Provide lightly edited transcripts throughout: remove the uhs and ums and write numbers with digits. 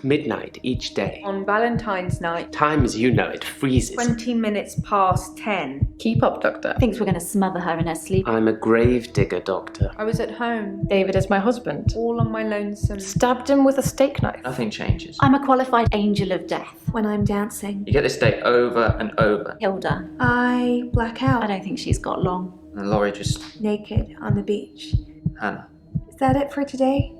midnight each day. On Valentine's night, Time as you know it freezes. 20 minutes past 10. Keep up, Doctor. Thinks we're going to smother her in her sleep. I'm a grave digger, Doctor. I was at home, David is my husband. all on my lonesome. Stabbed him with a steak knife. Nothing changes. I'm a qualified angel of death. When I'm dancing, You get this day over and over, Hilda. I black out. I don't think she's got long. and Laurie just, Naked on the beach. Hannah. Is that it for today?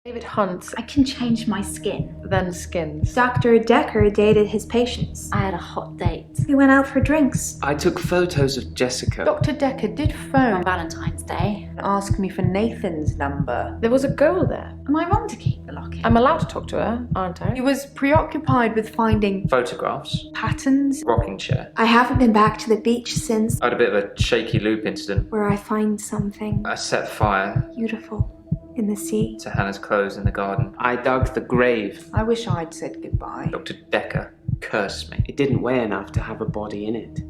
David hunts, I can change my skin. then skins. Dr. Dekker dated his patients. I had a hot date. We went out for drinks. I took photos of Jessica. Dr. Dekker did On phone Valentine's Day. and ask me for Nathan's number. There was a girl there. Am I wrong to keep the locket? I'm allowed to talk to her, aren't He I? was preoccupied with finding Photographs, patterns. rocking chair. I haven't been back to the beach since, I had a bit of a shaky loop incident. where I find something I set fire beautiful in the sea. to Hannah's clothes in the garden. I dug the grave. I wish I'd said goodbye. Dr. Dekker cursed me. It didn't weigh enough to have a body in it.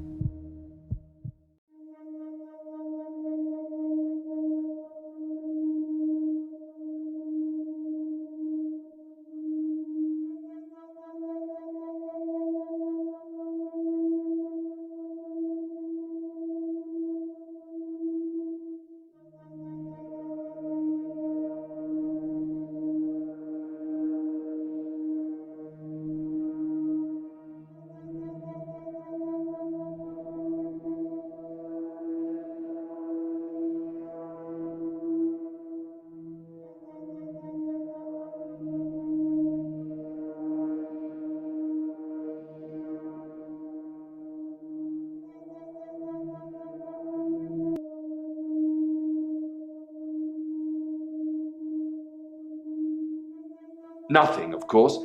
Nothing, of course.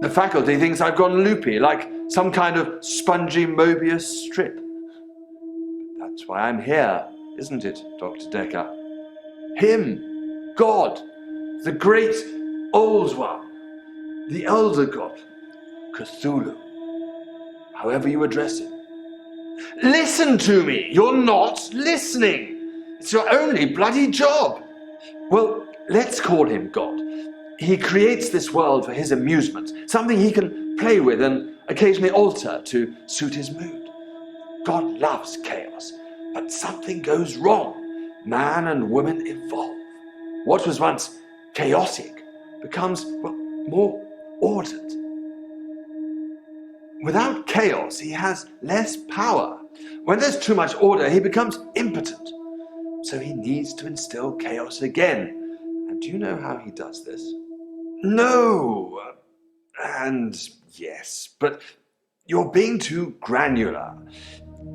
The faculty thinks I've gone loopy, like some kind of spongy Mobius strip. But that's why I'm here, isn't it, Dr. Dekker? Him, God, the great old one, the elder god, Cthulhu, however you address him. Listen to me! You're not listening! It's your only bloody job! Well, let's call him God. He creates this world for his amusement, something he can play with and occasionally alter to suit his mood. God loves chaos, but something goes wrong. Man and woman evolve. What was once chaotic becomes, well, more ordered. Without chaos, he has less power. When there's too much order, he becomes impotent. So he needs to instill chaos again. And do you know how he does this? No, and yes, but you're being too granular.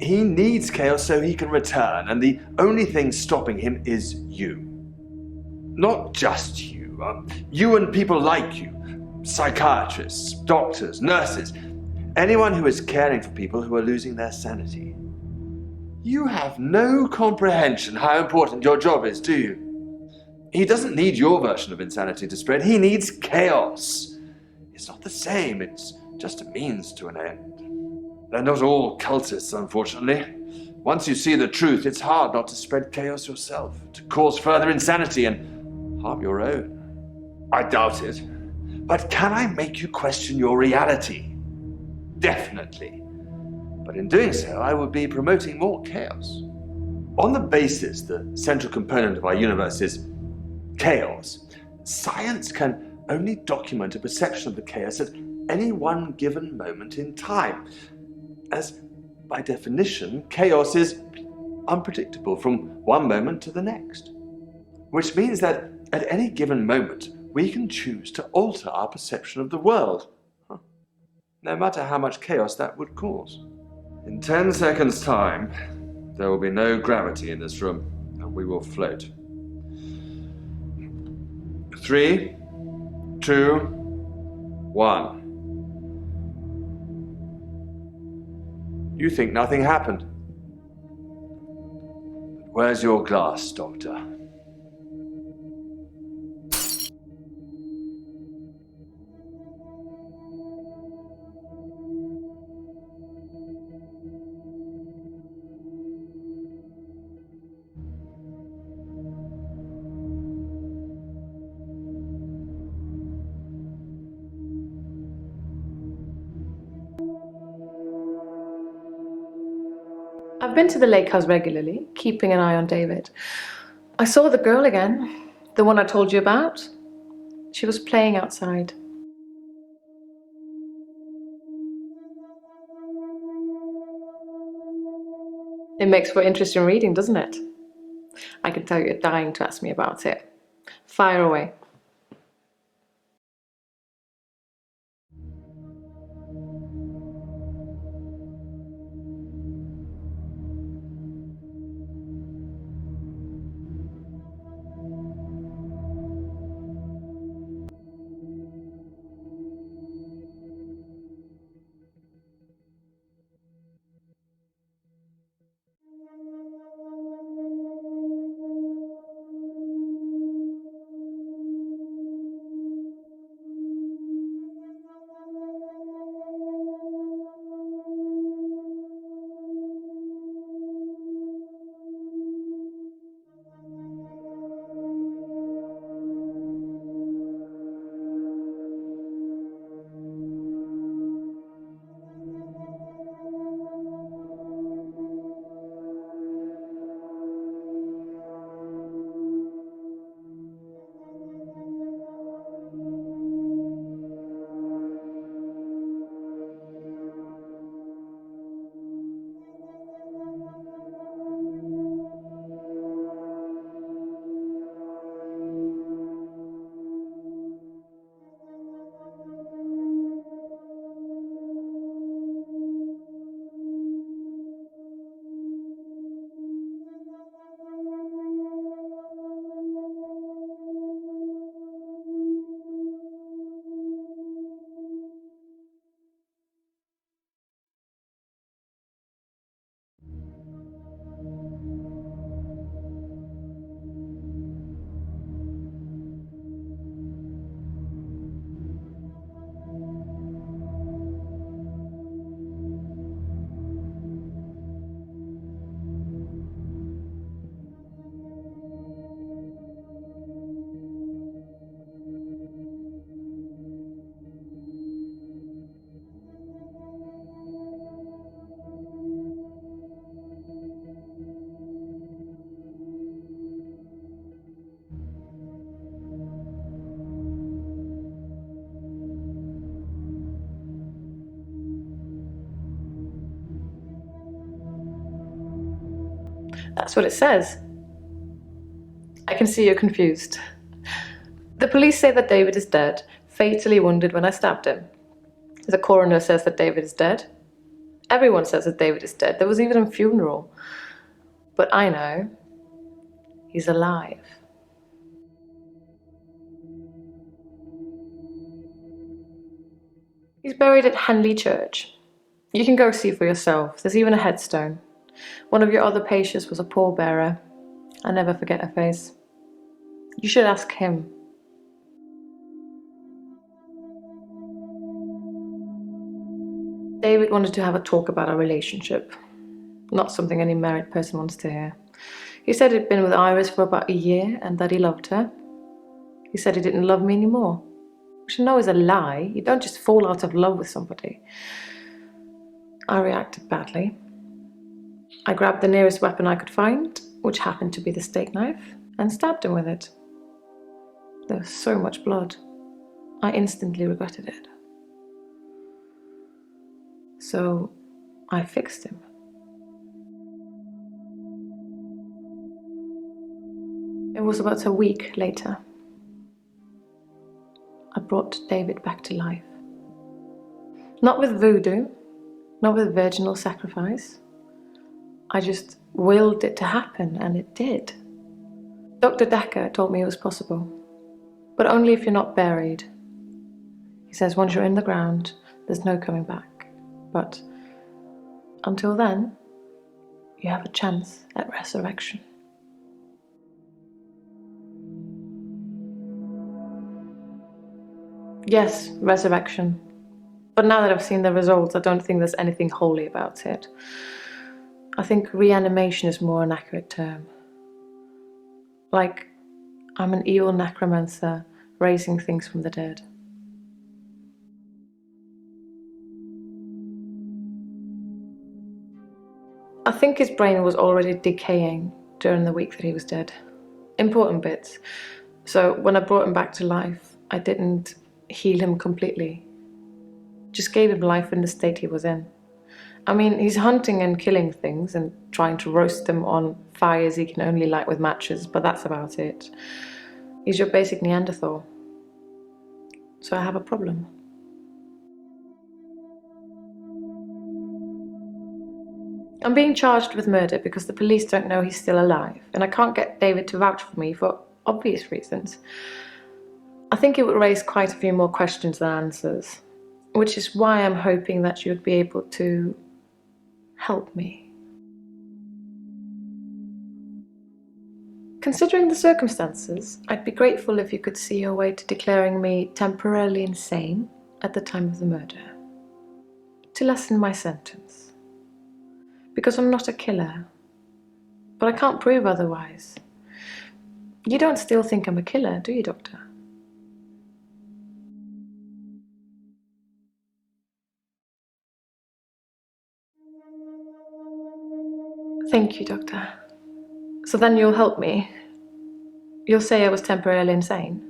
He needs chaos so he can return, and the only thing stopping him is you. Not just you, you and people like you, psychiatrists, doctors, nurses, anyone who is caring for people who are losing their sanity. You have no comprehension how important your job is, do you? He doesn't need your version of insanity to spread. He needs chaos. It's not the same. It's just a means to an end. They're not all cultists, unfortunately. Once you see the truth, it's hard not to spread chaos yourself, to cause further insanity and harm your own. I doubt it. But can I make you question your reality? Definitely. But in doing so, I will be promoting more chaos. On the basis the central component of our universe is chaos, science can only document a perception of the chaos at any one given moment in time, as by definition, chaos is unpredictable from one moment to the next, which means that at any given moment, we can choose to alter our perception of the world, no matter how much chaos that would cause. In 10 seconds' time, there will be no gravity in this room, and we will float. 3, 2, 1. You think nothing happened. Where's your glass, Doctor? I've been to the lake house regularly, keeping an eye on David. I saw the girl again, the one I told you about. She was playing outside. It makes for interesting reading, doesn't it? I can tell you're dying to ask me about it. Fire away. That's what it says. I can see you're confused. The police say that David is dead, fatally wounded when I stabbed him. The coroner says that David is dead. Everyone says that David is dead. There was even a funeral. But I know he's alive. He's buried at Henley Church. You can go see for yourself. There's even a headstone. One of your other patients was a pallbearer. I never forget her face. You should ask him. David wanted to have a talk about our relationship. Not something any married person wants to hear. He said he'd been with Iris for about a year and that he loved her. He said he didn't love me anymore. Which I know is a lie. You don't just fall out of love with somebody. I reacted badly. I grabbed the nearest weapon I could find, which happened to be the steak knife, and stabbed him with it. There was so much blood. I instantly regretted it. So I fixed him. It was about a week later. I brought David back to life. Not with voodoo, not with virginal sacrifice. I just willed it to happen, and it did. Dr. Dekker told me it was possible, but only if you're not buried. He says once you're in the ground, there's no coming back. But until then, you have a chance at resurrection. Yes, resurrection. But now that I've seen the results, I don't think there's anything holy about it. I think reanimation is more an accurate term. Like, I'm an evil necromancer raising things from the dead. I think his brain was already decaying during the week that he was dead. Important bits. So when I brought him back to life, I didn't heal him completely. Just gave him life in the state he was in. I mean, he's hunting and killing things and trying to roast them on fires he can only light with matches, but that's about it. He's your basic Neanderthal. So I have a problem. I'm being charged with murder because the police don't know he's still alive, and I can't get David to vouch for me for obvious reasons. I think it would raise quite a few more questions than answers, which is why I'm hoping that you'd be able to help me. Considering the circumstances, I'd be grateful if you could see your way to declaring me temporarily insane at the time of the murder, to lessen my sentence. Because I'm not a killer, but I can't prove otherwise. You don't still think I'm a killer, do you, Doctor? Thank you, Doctor. So then you'll help me. You'll say I was temporarily insane.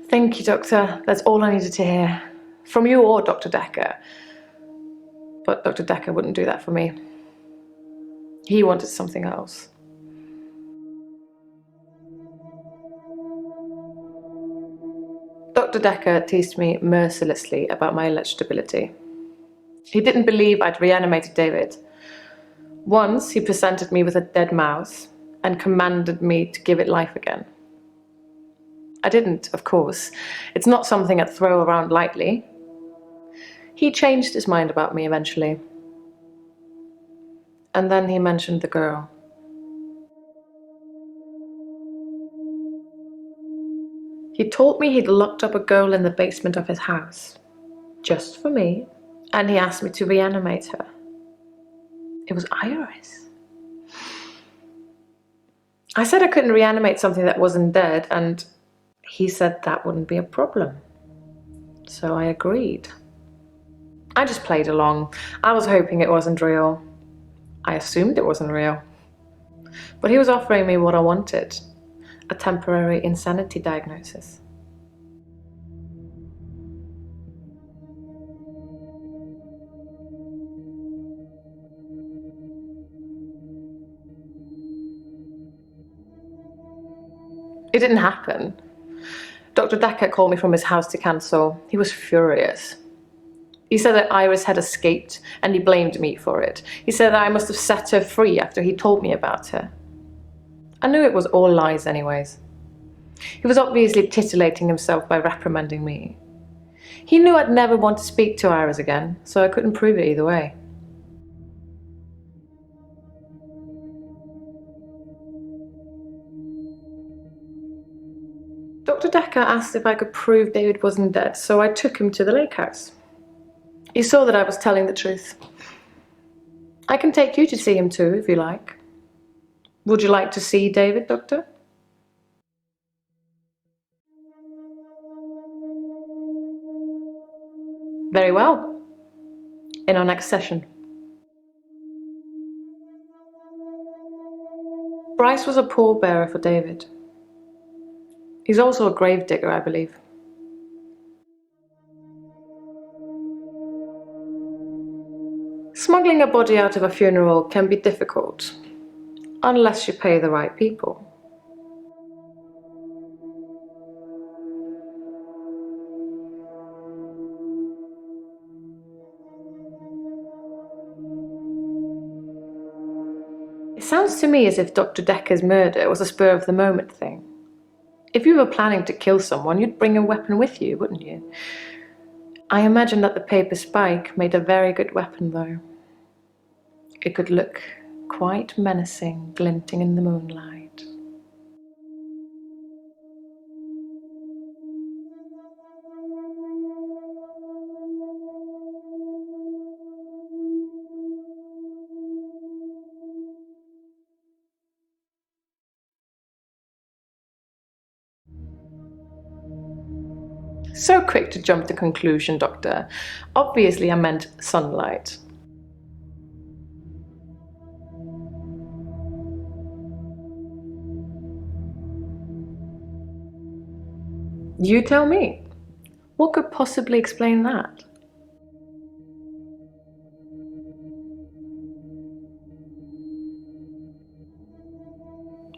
Thank you, Doctor. That's all I needed to hear. From you or Dr. Dekker. But Dr. Dekker wouldn't do that for me. He wanted something else. Dr. Dekker teased me mercilessly about my alleged ability. He didn't believe I'd reanimated David. Once he presented me with a dead mouse and commanded me to give it life again. I didn't, of course. It's not something I'd throw around lightly. He changed his mind about me eventually. And then he mentioned the girl. He told me he'd locked up a girl in the basement of his house, just for me, and he asked me to reanimate her. It was Iris. I said I couldn't reanimate something that wasn't dead, and he said that wouldn't be a problem. So I agreed. I just played along. I was hoping it wasn't real. I assumed it wasn't real. But he was offering me what I wanted, a temporary insanity diagnosis. It didn't happen. Dr. Dekker called me from his house to cancel. He was furious. He said that Iris had escaped and he blamed me for it. He said that I must have set her free after he told me about her. I knew it was all lies anyways. He was obviously titillating himself by reprimanding me. He knew I'd never want to speak to Iris again, so I couldn't prove it either way. Dr. Dekker asked if I could prove David wasn't dead, so I took him to the lake house. He saw that I was telling the truth. I can take you to see him too, if you like. Would you like to see David, Doctor? Very well. In our next session. Bryce was a pallbearer for David. He's also a gravedigger, I believe. Smuggling a body out of a funeral can be difficult, unless you pay the right people. It sounds to me as if Dr. Dekker's murder was a spur-of-the-moment thing. If you were planning to kill someone, you'd bring a weapon with you, wouldn't you? I imagine that the paper spike made a very good weapon, though. It could look quite menacing, glinting in the moonlight. So quick to jump to conclusion, Doctor. Obviously, I meant sunlight. You tell me. What could possibly explain that?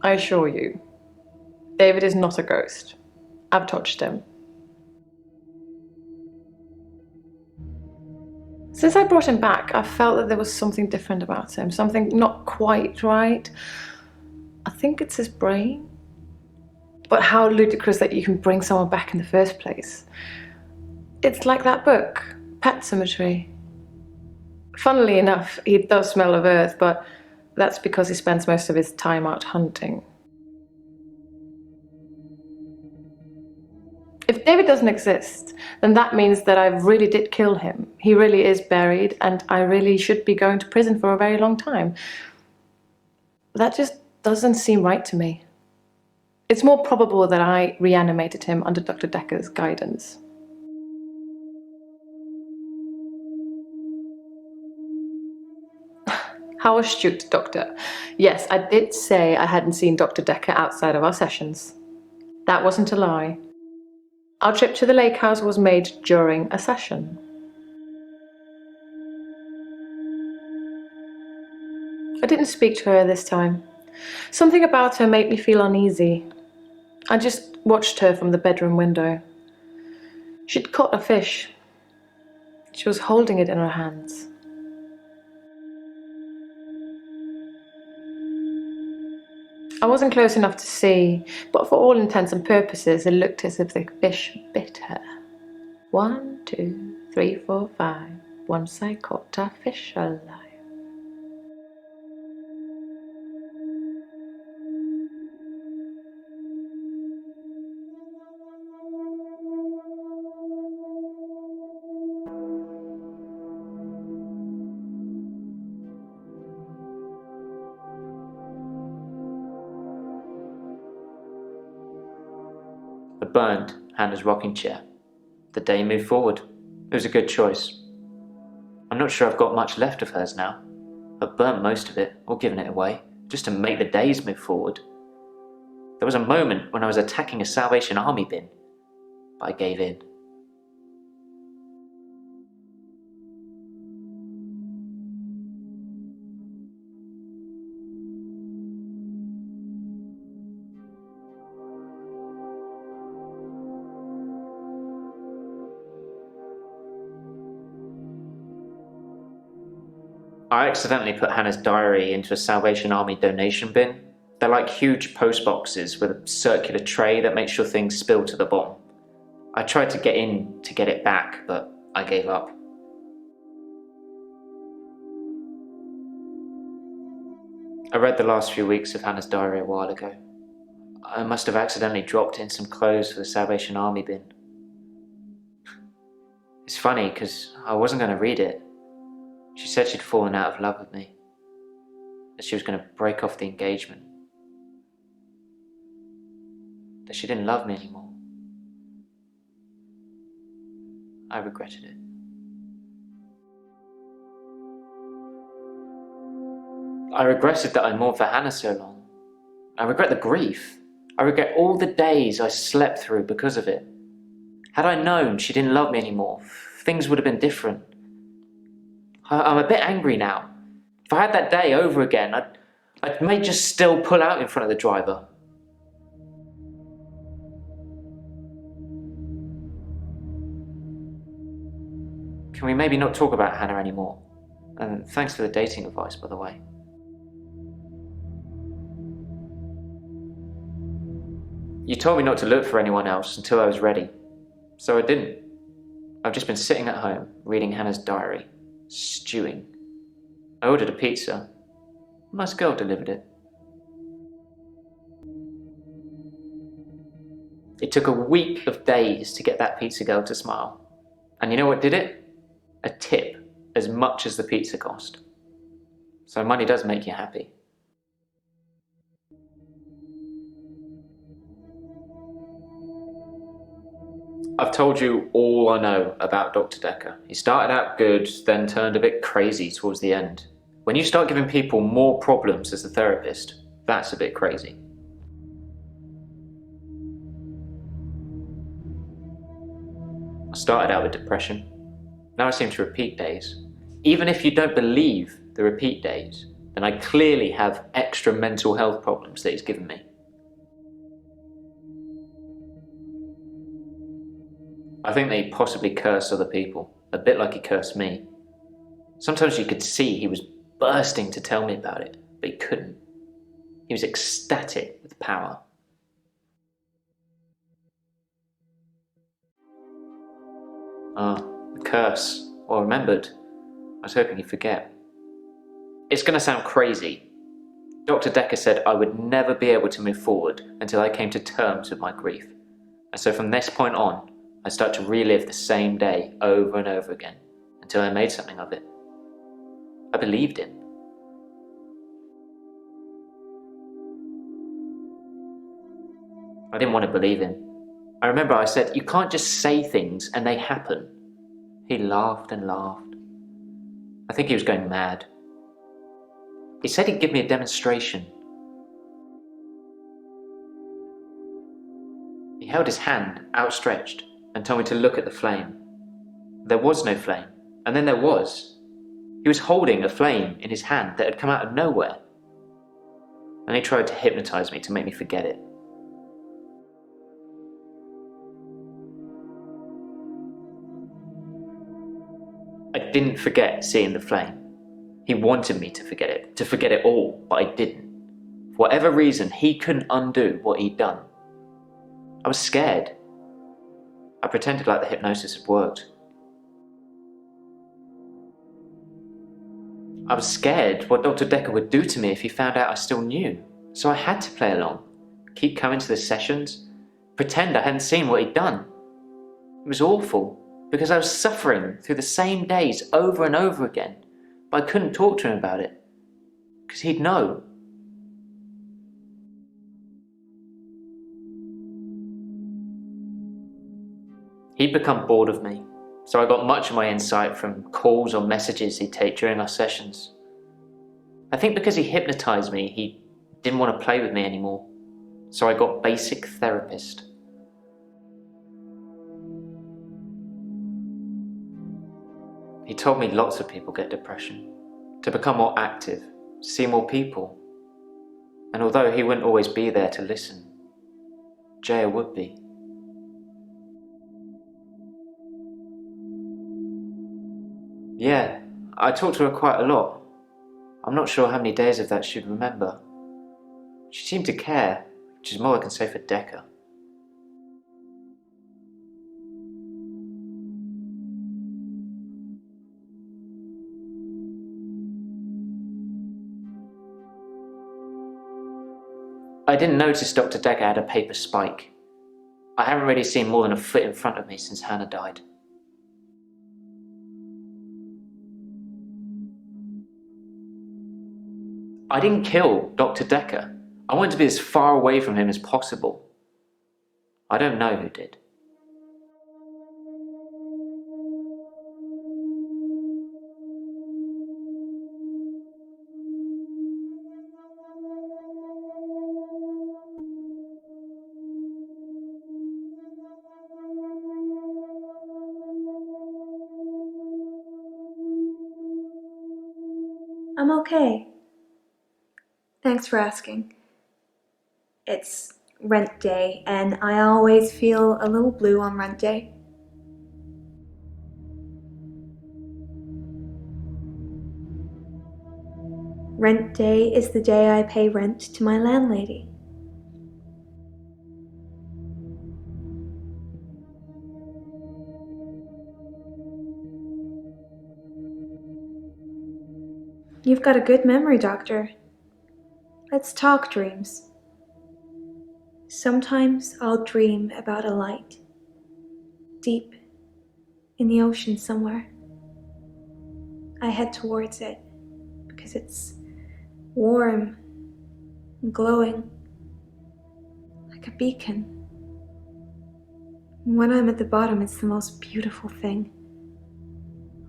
I assure you, David is not a ghost. I've touched him. Since I brought him back, I felt that there was something different about him, something not quite right. I think it's his brain. But how ludicrous that you can bring someone back in the first place. It's like that book, Pet Cemetery. Funnily enough, he does smell of earth, but that's because he spends most of his time out hunting. If David doesn't exist, then that means that I really did kill him. He really is buried, and I really should be going to prison for a very long time. That just doesn't seem right to me. It's more probable that I reanimated him under Dr. Dekker's guidance. How astute, Doctor. Yes, I did say I hadn't seen Dr. Dekker outside of our sessions. That wasn't a lie. Our trip to the lake house was made during a session. I didn't speak to her this time. Something about her made me feel uneasy. I just watched her from the bedroom window. She'd caught a fish. She was holding it in her hands. I wasn't close enough to see, but for all intents and purposes, it looked as if the fish bit her. 1, 2, 3, 4, 5. Once I caught a fish alive. I burned Hannah's rocking chair. The day moved forward. It was a good choice. I'm not sure I've got much left of hers now. I've burnt most of it, or given it away, just to make the days move forward. There was a moment when I was attacking a Salvation Army bin, but I gave in. I accidentally put Hannah's diary into a Salvation Army donation bin. They're like huge post boxes with a circular tray that makes sure things spill to the bottom. I tried to get in to get it back, but I gave up. I read the last few weeks of Hannah's diary a while ago. I must have accidentally dropped in some clothes for the Salvation Army bin. It's funny, because I wasn't going to read it. She said she'd fallen out of love with me, that she was going to break off the engagement, that she didn't love me anymore. I regretted it. I regretted that I mourned for Hannah so long. I regret the grief. I regret all the days I slept through because of it. Had I known she didn't love me anymore, things would have been different. I'm a bit angry now. If I had that day over again, I may just still pull out in front of the driver. Can we maybe not talk about Hannah anymore? And thanks for the dating advice, by the way. You told me not to look for anyone else until I was ready, so I didn't. I've just been sitting at home, reading Hannah's diary. Stewing. I ordered a pizza. A nice girl delivered it. It took a week of days to get that pizza girl to smile. And you know what did it? A tip, as much as the pizza cost. So money does make you happy. I've told you all I know about Dr. Dekker. He started out good, then turned a bit crazy towards the end. When you start giving people more problems as a therapist, that's a bit crazy. I started out with depression. Now I seem to repeat days. Even if you don't believe the repeat days, then I clearly have extra mental health problems that he's given me. I think that he possibly cursed other people, a bit like he cursed me. Sometimes you could see he was bursting to tell me about it, but he couldn't. He was ecstatic with power. The curse. Well, remembered. I was hoping he'd forget. It's going to sound crazy. Dr. Dekker said I would never be able to move forward until I came to terms with my grief. And so from this point on, I start to relive the same day over and over again until I made something of it. I believed him. I didn't want to believe him. I remember I said, "You can't just say things and they happen." He laughed and laughed. I think he was going mad. He said he'd give me a demonstration. He held his hand outstretched and told me to look at the flame. There was no flame, and then there was. He was holding a flame in his hand that had come out of nowhere. And he tried to hypnotize me to make me forget it. I didn't forget seeing the flame. He wanted me to forget it all, but I didn't. For whatever reason, he couldn't undo what he'd done. I was scared. I pretended like the hypnosis had worked. I was scared what Dr. Dekker would do to me if he found out I still knew. So I had to play along, keep coming to the sessions, pretend I hadn't seen what he'd done. It was awful, because I was suffering through the same days over and over again, but I couldn't talk to him about it, because he'd know. He'd become bored of me, so I got much of my insight from calls or messages he'd take during our sessions. I think because he hypnotized me, he didn't want to play with me anymore, so I got basic therapist. He told me lots of people get depression, to become more active, see more people. And although he wouldn't always be there to listen, Jaya would be. Yeah, I talked to her quite a lot. I'm not sure how many days of that she'd remember. She seemed to care, which is more I can say for Dekker. I didn't notice Dr. Dekker had a paper spike. I haven't really seen more than a foot in front of me since Hannah died. I didn't kill Dr. Dekker. I wanted to be as far away from him as possible. I don't know who did. I'm okay. Thanks for asking. It's rent day, and I always feel a little blue on rent day. Rent day is the day I pay rent to my landlady. You've got a good memory, Doctor. Let's talk dreams. Sometimes I'll dream about a light, deep in the ocean somewhere. I head towards it because it's warm and glowing, like a beacon. When I'm at the bottom, it's the most beautiful thing.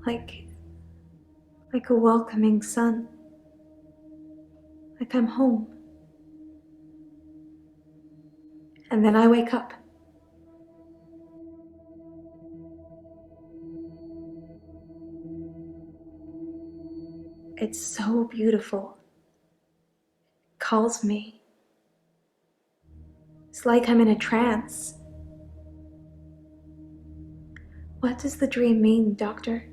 Like a welcoming sun. Like I'm home. And then I wake up. It's so beautiful. It calls me. It's like I'm in a trance. What does the dream mean, Doctor?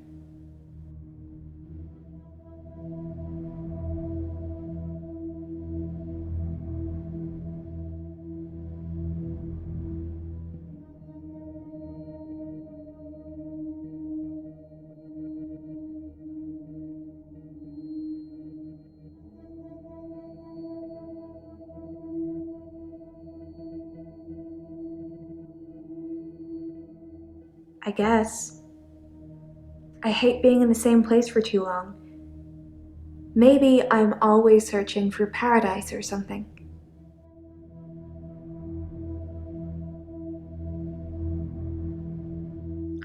I guess. I hate being in the same place for too long. Maybe I'm always searching for paradise or something.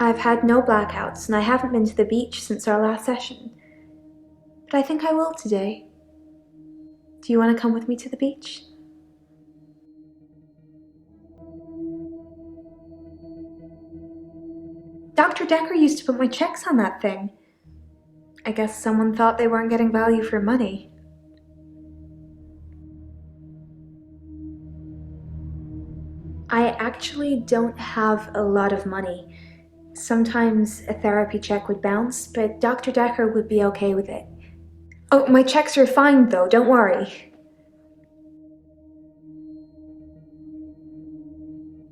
I've had no blackouts, and I haven't been to the beach since our last session. But I think I will today. Do you want to come with me to the beach? Dr. Dekker used to put my checks on that thing. I guess someone thought they weren't getting value for money. I actually don't have a lot of money. Sometimes a therapy check would bounce, but Dr. Dekker would be okay with it. Oh, my checks are fine though, don't worry.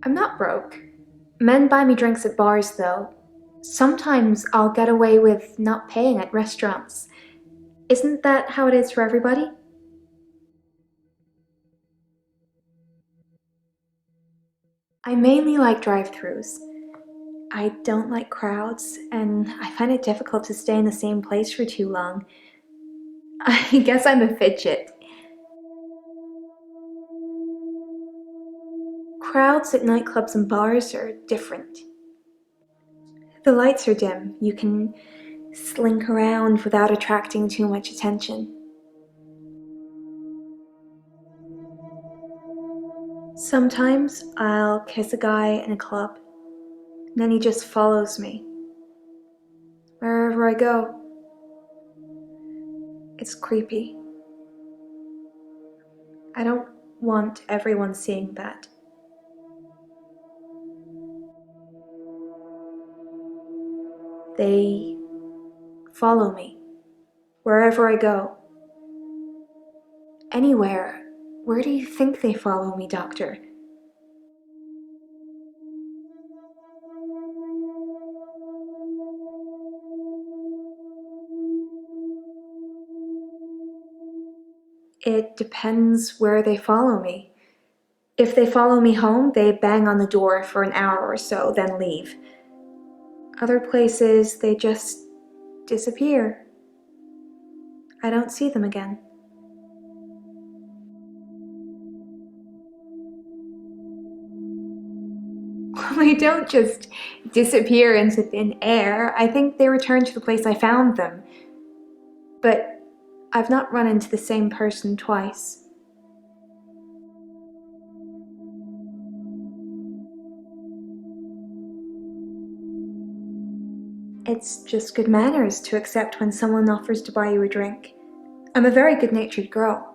I'm not broke. Men buy me drinks at bars though. Sometimes I'll get away with not paying at restaurants. Isn't that how it is for everybody? I mainly like drive-thrus. I don't like crowds, and I find it difficult to stay in the same place for too long. I guess I'm a fidget. Crowds at nightclubs and bars are different. The lights are dim. You can slink around without attracting too much attention. Sometimes I'll kiss a guy in a club, and then he just follows me wherever I go. It's creepy. I don't want everyone seeing that. They follow me wherever I go. Anywhere. Where do you think they follow me, Doctor? It depends where they follow me. If they follow me home, they bang on the door for an hour or so, then leave. Other places, they just disappear. I don't see them again. They don't just disappear into thin air. I think they return to the place I found them. But I've not run into the same person twice. It's just good manners to accept when someone offers to buy you a drink. I'm a very good-natured girl.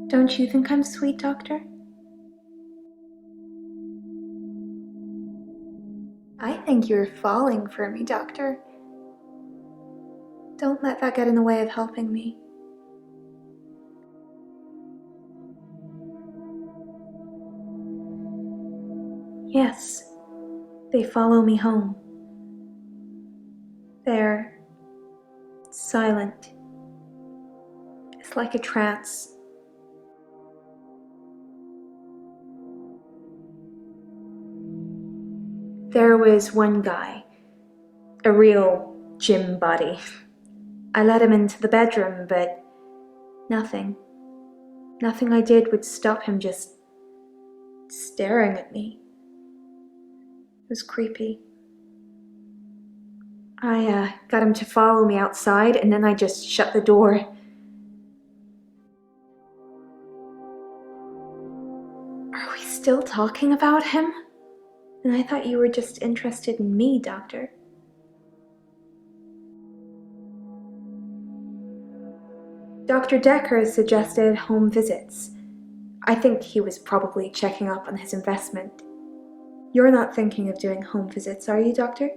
Don't you think I'm sweet, Doctor? I think you're falling for me, Doctor. Don't let that get in the way of helping me. Yes, they follow me home. They're silent. It's like a trance. There was one guy, a real gym body. I let him into the bedroom, but nothing. Nothing I did would stop him just staring at me. It was creepy. I got him to follow me outside, and then I just shut the door. Are we still talking about him? And I thought you were just interested in me, Doctor. Dr. Dekker suggested home visits. I think he was probably checking up on his investment. You're not thinking of doing home visits, are you, Doctor?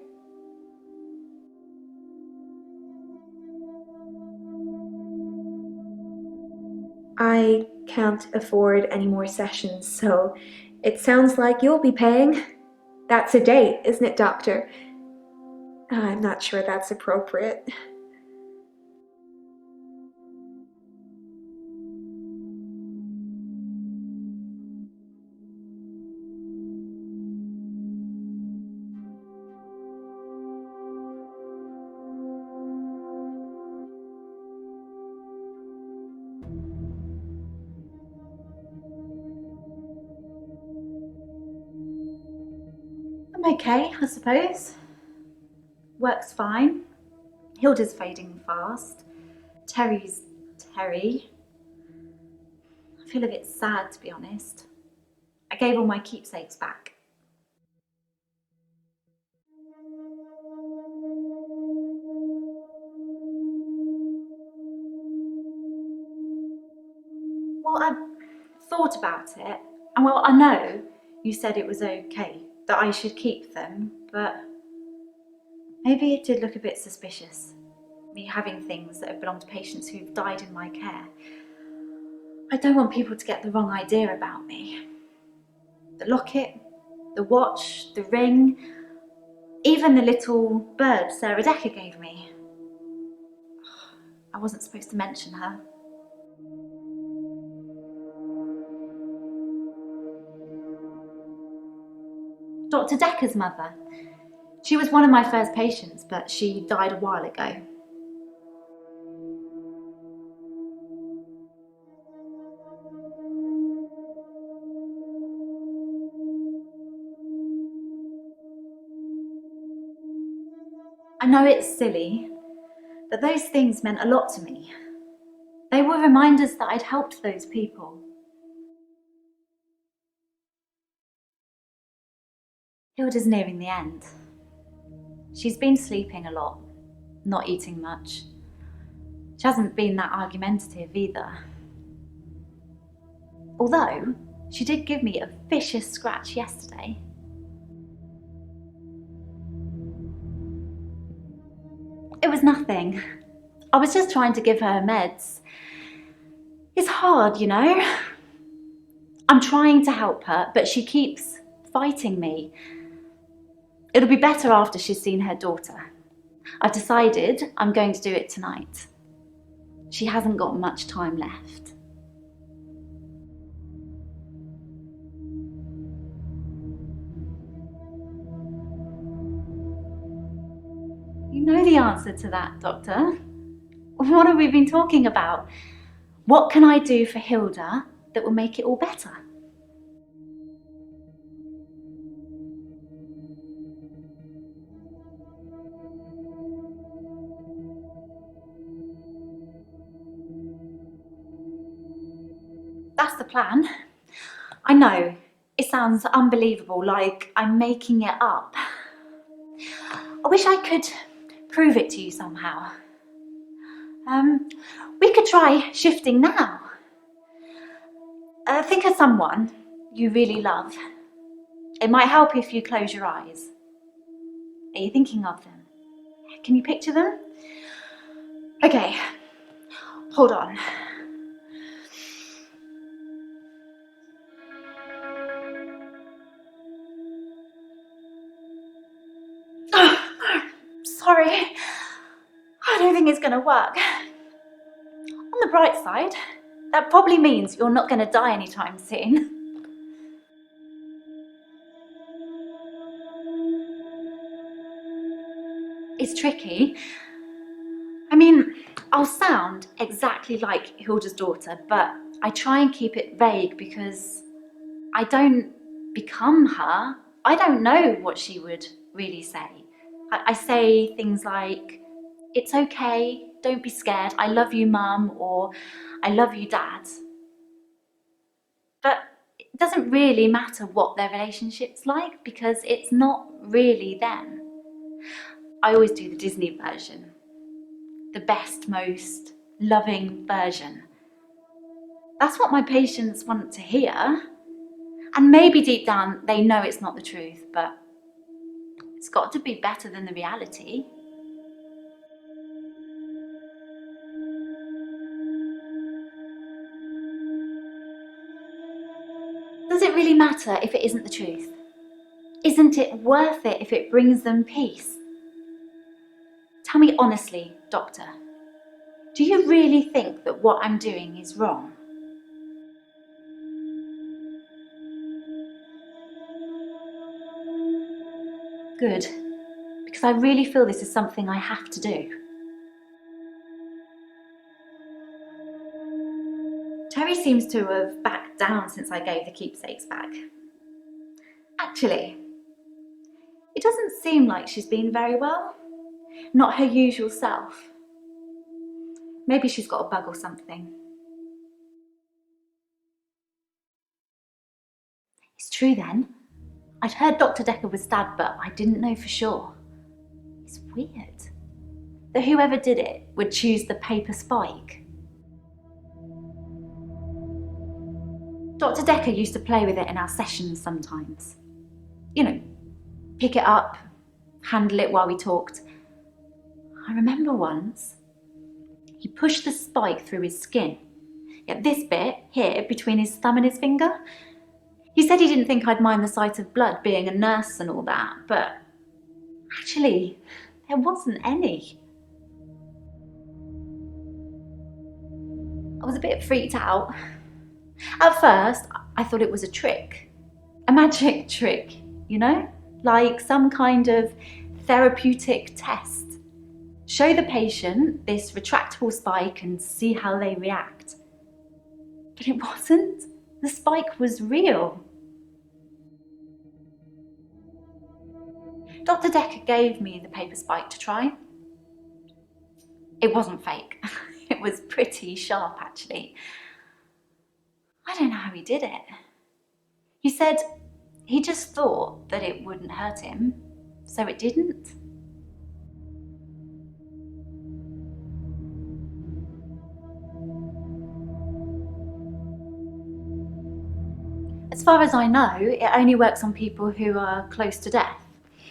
I can't afford any more sessions, so it sounds like you'll be paying. That's a date, isn't it, Doctor? I'm not sure that's appropriate. I'm okay, I suppose. Work's fine. Hilda's fading fast. Terry's Terry. I feel a bit sad, to be honest. I gave all my keepsakes back. Well, I thought about it, and well, I know you said it was okay, that I should keep them, but maybe it did look a bit suspicious, me having things that have belonged to patients who've died in my care. I don't want people to get the wrong idea about me. The locket, the watch, the ring, even the little bird Sarah Dekker gave me. I wasn't supposed to mention her. Dr. Dekker's mother. She was one of my first patients, but she died a while ago. I know it's silly, but those things meant a lot to me. They were reminders that I'd helped those people. Hilda's nearing the end. She's been sleeping a lot, not eating much. She hasn't been that argumentative either. Although, she did give me a vicious scratch yesterday. It was nothing. I was just trying to give her meds. It's hard, you know? I'm trying to help her, but she keeps fighting me. It'll be better after she's seen her daughter. I've decided I'm going to do it tonight. She hasn't got much time left. You know the answer to that, Doctor. What have we been talking about? What can I do for Hilda that will make it all better? That's the plan. I know, it sounds unbelievable, like I'm making it up. I wish I could prove it to you somehow. We could try shifting now. Think of someone you really love. It might help if you close your eyes. Are you thinking of them? Can you picture them? Okay, hold on. Sorry, I don't think it's going to work. On the bright side, that probably means you're not going to die anytime soon. It's tricky. I mean, I'll sound exactly like Hilda's daughter, but I try and keep it vague because I don't become her. I don't know what she would really say. I say things like, "It's okay, don't be scared, I love you, Mum," or "I love you, Dad." But it doesn't really matter what their relationship's like because it's not really them. I always do the Disney version, the best, most loving version. That's what my patients want to hear. And maybe deep down they know it's not the truth, but it's got to be better than the reality. Does it really matter if it isn't the truth? Isn't it worth it if it brings them peace? Tell me honestly, Doctor, do you really think that what I'm doing is wrong? Good, because I really feel this is something I have to do. Terry seems to have backed down since I gave the keepsakes back. Actually, it doesn't seem like she's been very well. Not her usual self. Maybe she's got a bug or something. It's true then. I'd heard Dr. Dekker was stabbed, but I didn't know for sure. It's weird that whoever did it would choose the paper spike. Dr. Dekker used to play with it in our sessions sometimes. You know, pick it up, handle it while we talked. I remember once, he pushed the spike through his skin. Yeah, this bit here between his thumb and his finger. He said he didn't think I'd mind the sight of blood being a nurse and all that, but actually, there wasn't any. I was a bit freaked out. At first, I thought it was a trick. A magic trick, you know? Like some kind of therapeutic test. Show the patient this retractable spike and see how they react. But it wasn't. The spike was real. Dr. Dekker gave me the paper spike to try. It wasn't fake. It was pretty sharp, actually. I don't know how he did it. He said he just thought that it wouldn't hurt him, so it didn't. As far as I know, it only works on people who are close to death.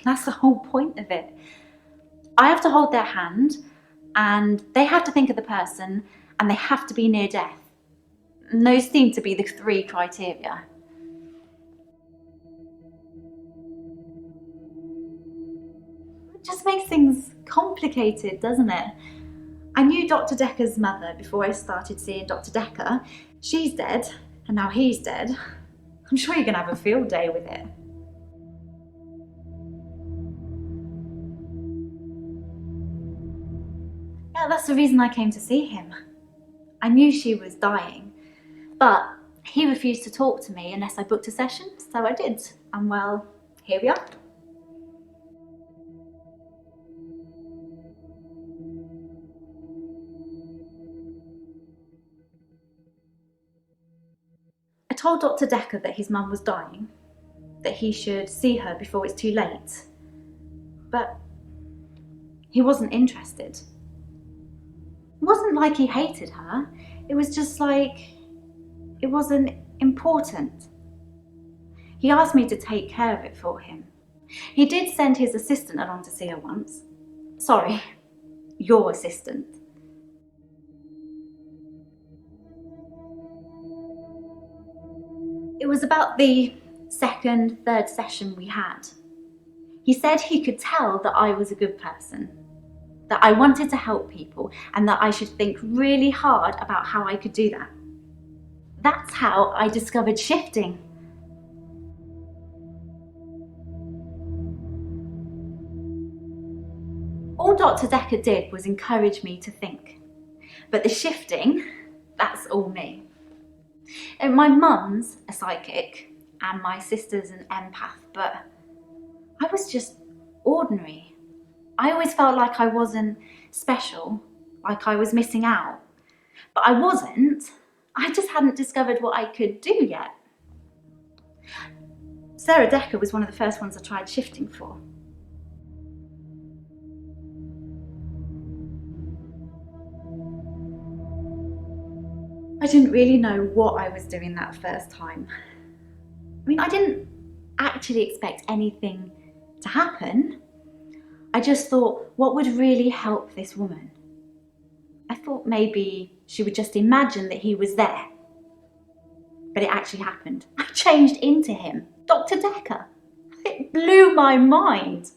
That's the whole point of it. I have to hold their hand, and they have to think of the person, and they have to be near death. And those seem to be the 3 criteria. It just makes things complicated, doesn't it? I knew Dr. Dekker's mother before I started seeing Dr. Dekker. She's dead, and now he's dead. I'm sure you're going to have a field day with it. Yeah, that's the reason I came to see him. I knew she was dying, but he refused to talk to me unless I booked a session, so I did. And well, here we are. I told Dr. Dekker that his mum was dying, that he should see her before it's too late, but he wasn't interested. It wasn't like he hated her, it was just like it wasn't important. He asked me to take care of it for him. He did send his assistant along to see her once. Sorry, your assistant. It was about the 2nd, 3rd session we had. He said he could tell that I was a good person, that I wanted to help people, and that I should think really hard about how I could do that. That's how I discovered shifting. All Dr. Dekker did was encourage me to think. But the shifting, that's all me. And my mum's a psychic and my sister's an empath, but I was just ordinary. I always felt like I wasn't special, like I was missing out. But I wasn't. I just hadn't discovered what I could do yet. Sarah Dekker was one of the first ones I tried shifting for. I didn't really know what I was doing that first time. I mean, I didn't actually expect anything to happen. I just thought, what would really help this woman? I thought maybe she would just imagine that he was there. But it actually happened. I changed into him, Dr. Dekker. It blew my mind.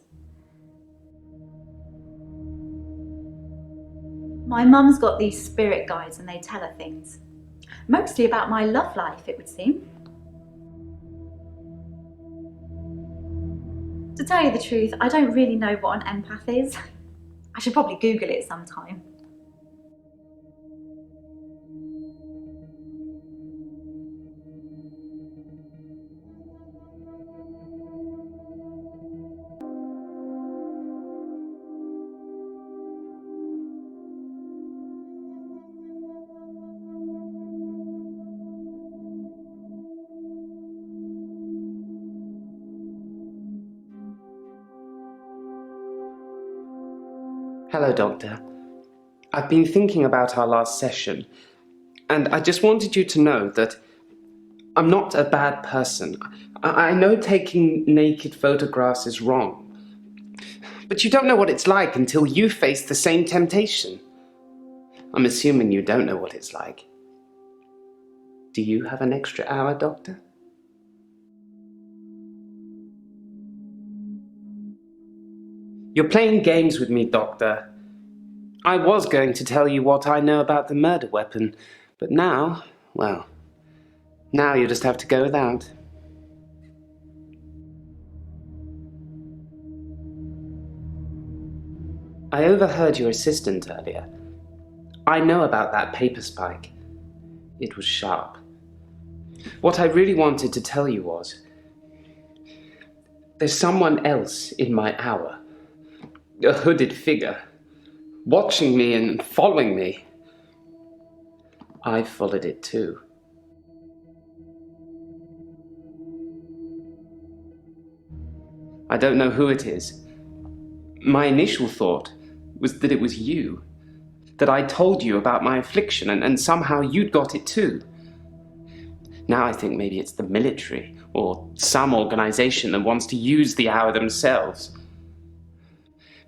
My mum's got these spirit guides and they tell her things. Mostly about my love life, it would seem. To tell you the truth, I don't really know what an empath is. I should probably Google it sometime. Hello, Doctor. I've been thinking about our last session, and I just wanted you to know that I'm not a bad person. I know taking naked photographs is wrong, but you don't know what it's like until you face the same temptation. I'm assuming you don't know what it's like. Do you have an extra hour, Doctor? You're playing games with me, Doctor. I was going to tell you what I know about the murder weapon, but now, well, now you just have to go without. I overheard your assistant earlier. I know about that paper spike. It was sharp. What I really wanted to tell you was, there's someone else in my hour. A hooded figure, watching me and following me. I followed it too. I don't know who it is. My initial thought was that it was you. That I told you about my affliction and somehow you'd got it too. Now I think maybe it's the military or some organization that wants to use the hour themselves.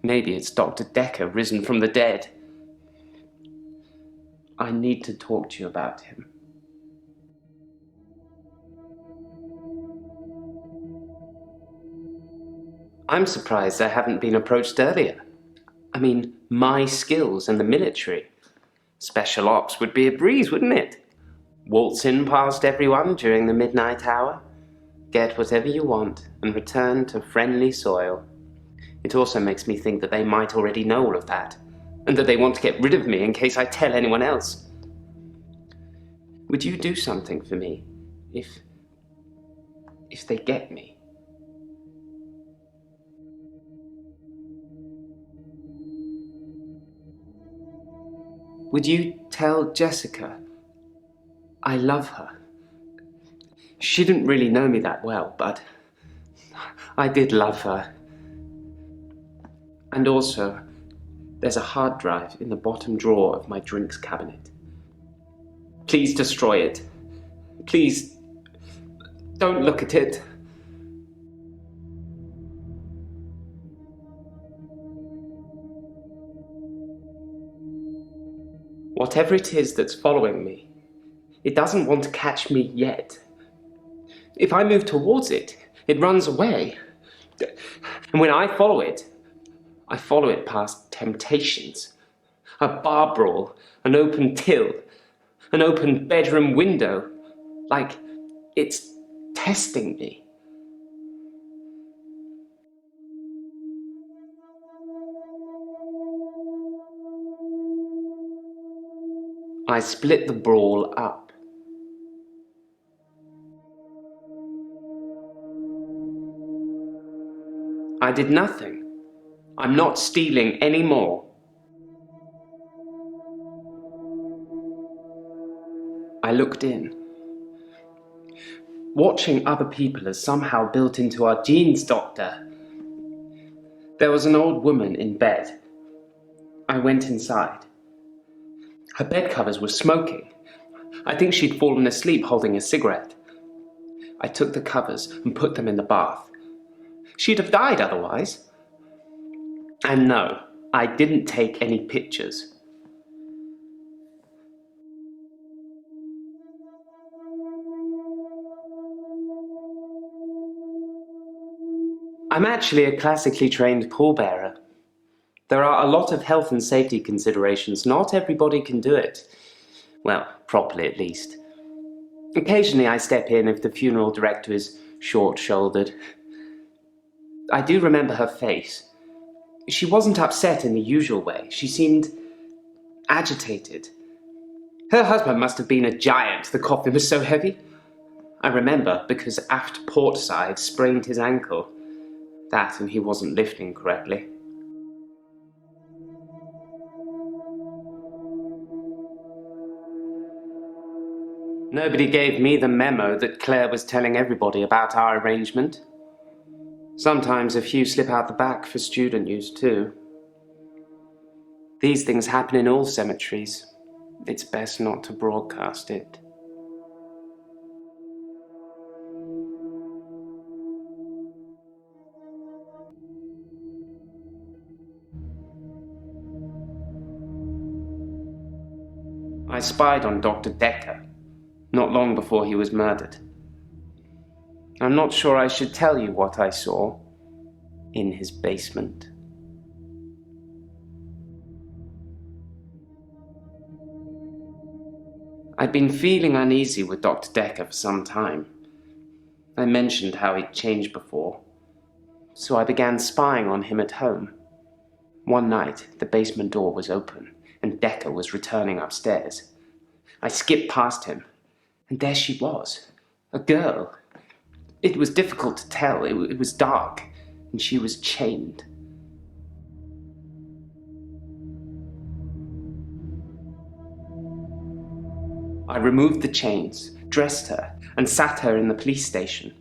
Maybe it's Dr. Dekker risen from the dead. I need to talk to you about him. I'm surprised I haven't been approached earlier. I mean, my skills in the military. Special ops would be a breeze, wouldn't it? Waltz in past everyone during the midnight hour, get whatever you want, and return to friendly soil. It also makes me think that they might already know all of that, and that they want to get rid of me in case I tell anyone else. Would you do something for me if they get me? Would you tell Jessica I love her? She didn't really know me that well, but I did love her. And also, there's a hard drive in the bottom drawer of my drinks cabinet. Please destroy it. Please, don't look at it. Whatever it is that's following me, it doesn't want to catch me yet. If I move towards it, it runs away. And when I follow it past temptations. A bar brawl, an open till, an open bedroom window. Like it's testing me. I split the brawl up. I did nothing. I'm not stealing any more. I looked in. Watching other people is somehow built into our genes, Doctor. There was an old woman in bed. I went inside. Her bed covers were smoking. I think she'd fallen asleep holding a cigarette. I took the covers and put them in the bath. She'd have died otherwise. And no, I didn't take any pictures. I'm actually a classically trained pallbearer. There are a lot of health and safety considerations. Not everybody can do it. Well, properly at least. Occasionally I step in if the funeral director is short-shouldered. I do remember her face. She wasn't upset in the usual way. She seemed agitated. Her husband must have been a giant. The coffin was so heavy. I remember because aft port side sprained his ankle. That and he wasn't lifting correctly. Nobody gave me the memo that Claire was telling everybody about our arrangement. Sometimes a few slip out the back for student use too. These things happen in all cemeteries. It's best not to broadcast it. I spied on Dr. Dekker, not long before he was murdered. I'm not sure I should tell you what I saw in his basement. I'd been feeling uneasy with Dr. Dekker for some time. I mentioned how he'd changed before, so I began spying on him at home. One night, the basement door was open, and Dekker was returning upstairs. I skipped past him, and there she was, a girl. It was difficult to tell. It was dark, and she was chained. I removed the chains, dressed her, and sat her in the police station.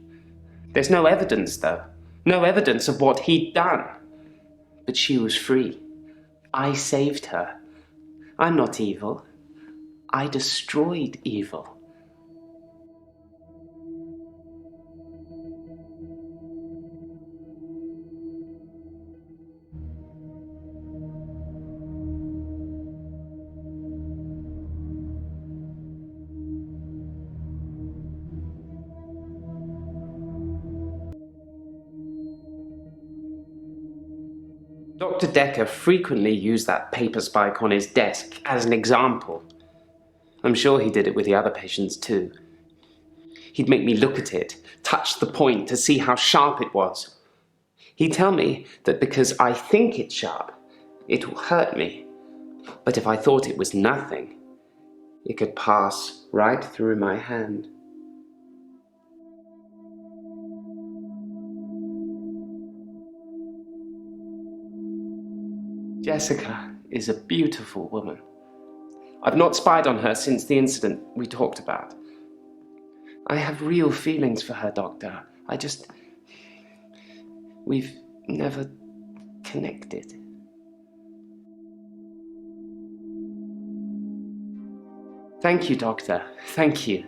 There's no evidence, though. No evidence of what he'd done. But she was free. I saved her. I'm not evil. I destroyed evil. Dr. Dekker frequently used that paper spike on his desk as an example. I'm sure he did it with the other patients too. He'd make me look at it, touch the point to see how sharp it was. He'd tell me that because I think it's sharp, it will hurt me. But if I thought it was nothing, it could pass right through my hand. Jessica is a beautiful woman. I've not spied on her since the incident we talked about. I have real feelings for her, Doctor. We've never connected. Thank you, Doctor. Thank you.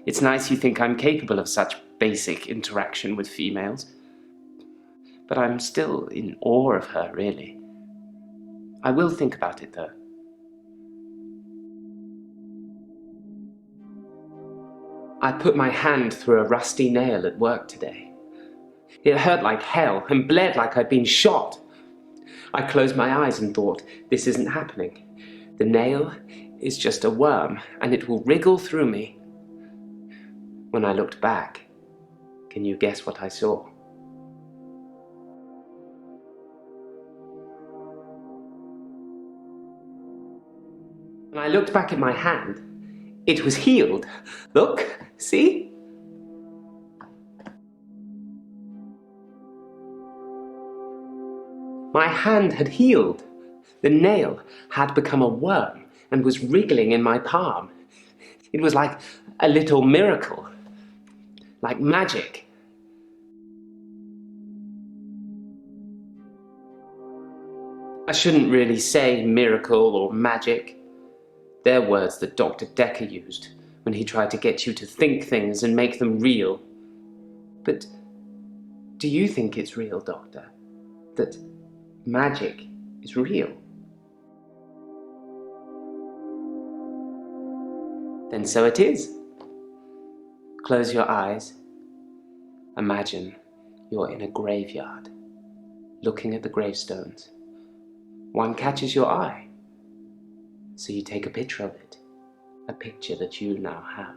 It's nice you think I'm capable of such basic interaction with females. But I'm still in awe of her, really. I will think about it, though. I put my hand through a rusty nail at work today. It hurt like hell and bled like I'd been shot. I closed my eyes and thought, this isn't happening. The nail is just a worm, and it will wriggle through me. When I looked back, can you guess what I saw? When I looked back at my hand, it was healed. Look, see? My hand had healed. The nail had become a worm and was wriggling in my palm. It was like a little miracle, like magic. I shouldn't really say miracle or magic. They're words that Dr. Dekker used when he tried to get you to think things and make them real. But do you think it's real, Doctor? That magic is real? Then so it is. Close your eyes. Imagine you're in a graveyard, looking at the gravestones. One catches your eye, so you take a picture of it, a picture that you now have.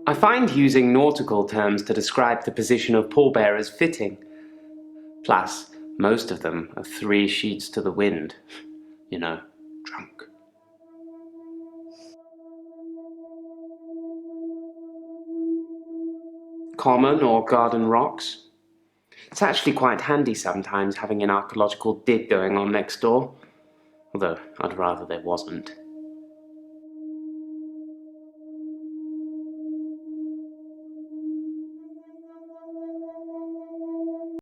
I find using nautical terms to describe the position of pallbearers fitting. Plus, most of them are 3 sheets to the wind. You know, drunk. Common or garden rocks. It's actually quite handy sometimes having an archaeological dig going on next door. Although, I'd rather there wasn't.